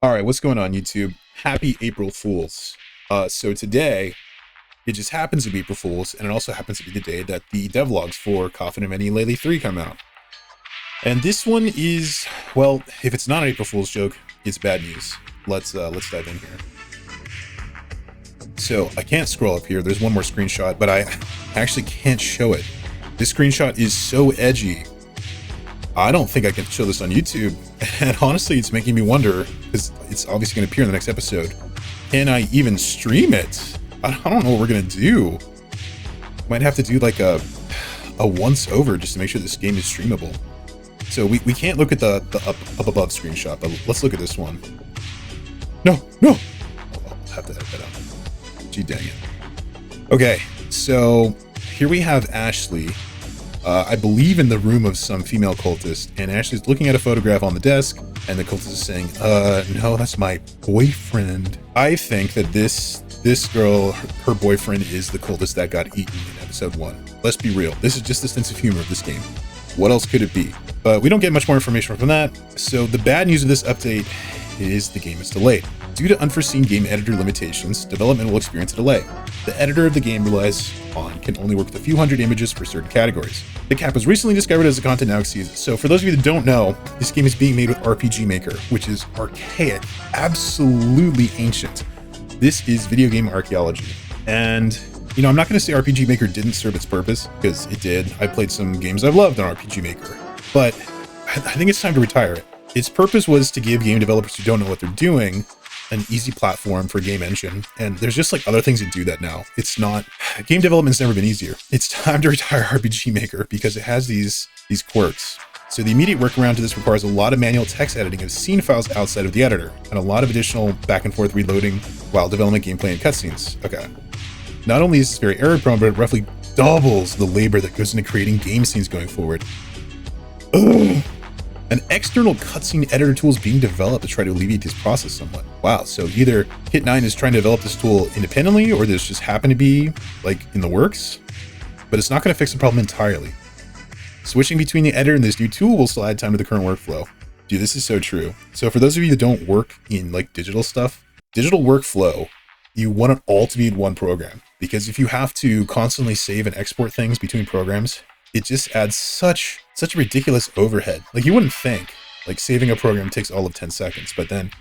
All right, what's going on, YouTube? Happy April Fools. So today, it just happens to be April Fools, and it also happens to be the day that the devlogs for Coffin and Leyley 3 come out. And this one is, well, if it's not an April Fool's joke, it's bad news. Let's dive in here. So I can't scroll up here. There's one more screenshot, but I actually can't show it. This screenshot is so edgy. I don't think I can show this on YouTube. And honestly, it's making me wonder, because it's obviously going to appear in the next episode. Can I even stream it? I don't know what we're going to do. Might have to do like a once over just to make sure this game is streamable. So we can't look at the up above screenshot, but let's look at this one. No. I'll have to edit that out. Gee dang it. Okay, so here we have Ashley. I believe in the room of some female cultist, and Ashley's looking at a photograph on the desk, and the cultist is saying, no, that's my boyfriend. I think that this girl, her boyfriend, is the cultist that got eaten in episode 1. Let's be real. This is just the sense of humor of this game. What else could it be? But we don't get much more information from that. So the bad news of this update is the game is delayed. Due to unforeseen game editor limitations, development will experience a delay. The editor of the game relies on can only work with a few hundred images for certain categories. The cap was recently discovered as the content now exceeds it. So for those of you that don't know, this game is being made with RPG Maker, which is archaic, absolutely ancient. This is video game archaeology. And you know, I'm not going to say RPG Maker didn't serve its purpose, because it did. I played some games I've loved on RPG Maker, but I think it's time to retire it. Its purpose was to give game developers who don't know what they're doing an easy platform for game engine, and there's just like other things that do that now. It's not, game development's never been easier. It's time to retire RPG Maker because it has these quirks. So the immediate workaround to this requires a lot of manual text editing of scene files outside of the editor, and a lot of additional back and forth reloading while developing gameplay and cutscenes. Okay. Not only is this very error prone, but it roughly doubles the labor that goes into creating game scenes going forward. Ugh. An external cutscene editor tool is being developed to try to alleviate this process somewhat. Wow, so either Hit 9 is trying to develop this tool independently, or this just happened to be like in the works, but it's not going to fix the problem entirely. Switching between the editor and this new tool will still add time to the current workflow. Dude, this is so true. So for those of you that don't work in like digital stuff, digital workflow, you want it all to be in one program, because if you have to constantly save and export things between programs, it just adds such a ridiculous overhead. Like, you wouldn't think like saving a program takes all of 10 seconds, but then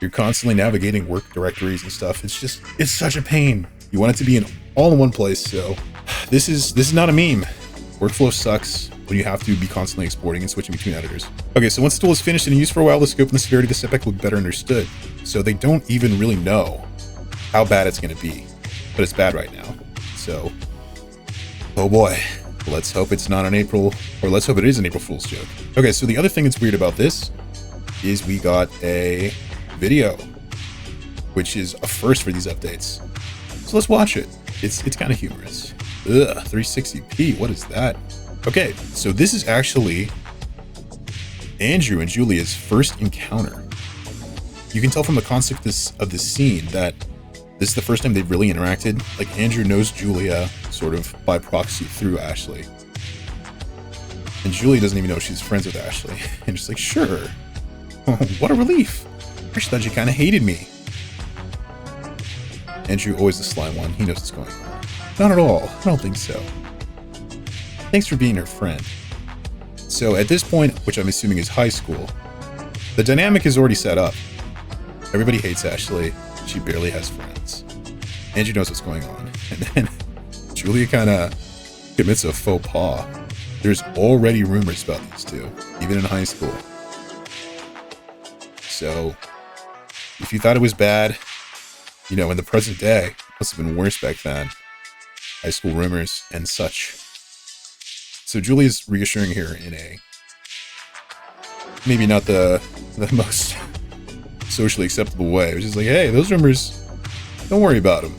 you're constantly navigating work directories and stuff. It's such a pain. You want it to be all in one place. So this is not a meme. Workflow sucks when you have to be constantly exporting and switching between editors. Okay, so once the tool is finished and in use for a while, the scope and the severity of the setback will be better understood. So they don't even really know how bad it's going to be, but it's bad right now. So, oh boy. Let's hope it's not an April, or let's hope it is an April Fool's joke. Okay, so the other thing that's weird about this is we got a video, which is a first for these updates. So let's watch it. It's kind of humorous. Ugh, 360p, what is that? Okay, so this is actually Andrew and Julia's first encounter. You can tell from the concept of this scene that this is the first time they've really interacted. Like, Andrew knows Julia sort of by proxy through Ashley. And Julia doesn't even know she's friends with Ashley. And she's like, sure. Oh, what a relief. I just thought you kind of hated me. Andrew, always the sly one. He knows what's going on. Not at all. I don't think so. Thanks for being her friend. So at this point, which I'm assuming is high school, the dynamic is already set up. Everybody hates Ashley. She barely has friends. Andrew knows what's going on. And then Julia kind of commits a faux pas. There's already rumors about these two, even in high school. So if you thought it was bad, you know, in the present day, it must have been worse back then. High school rumors and such. So Julia's reassuring her in a maybe not the most socially acceptable way. It was just like, hey, those rumors, don't worry about them.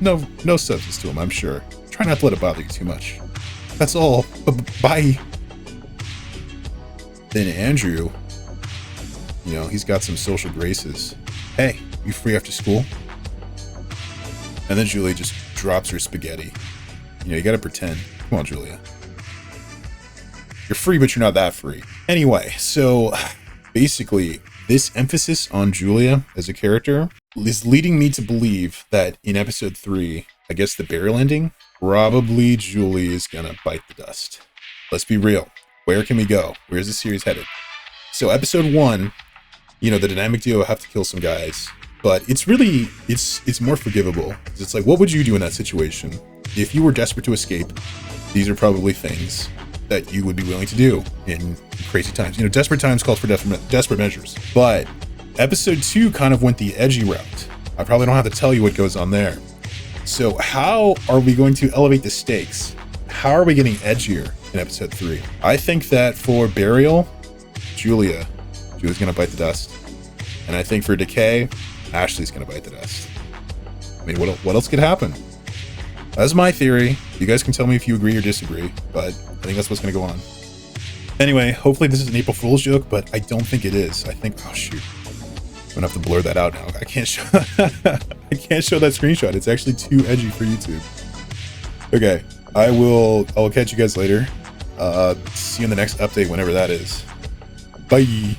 No substance to them, I'm sure. Try not to let it bother you too much. That's all. Bye. Then Andrew, you know, he's got some social graces. Hey, you free after school? And then Julia just drops her spaghetti. You know, you gotta pretend. Come on, Julia. You're free, but you're not that free. Anyway, so basically this emphasis on Julia as a character is leading me to believe that in episode 3, I guess the burial ending, probably Julie is gonna bite the dust. Let's be real. Where can we go? Where's the series headed? So episode 1, you know, the dynamic duo have to kill some guys, but it's really, it's more forgivable. It's like, what would you do in that situation? If you were desperate to escape, these are probably things that you would be willing to do in crazy times. You know, desperate times calls for desperate measures. But episode 2 kind of went the edgy route. I probably don't have to tell you what goes on there. So how are we going to elevate the stakes? How are we getting edgier in episode 3? I think that for Burial, Julia's gonna bite the dust. And I think for Decay, Ashley's gonna bite the dust. I mean, what else could happen? That's my theory. You guys can tell me if you agree or disagree, but I think that's what's going to go on. Anyway, hopefully this is an April Fool's joke, but I don't think it is. I think, oh shoot, I'm gonna have to blur that out now. I can't show I can't show that screenshot. It's actually too edgy for YouTube. Okay, I will catch you guys later. See you in the next update, whenever that is. Bye.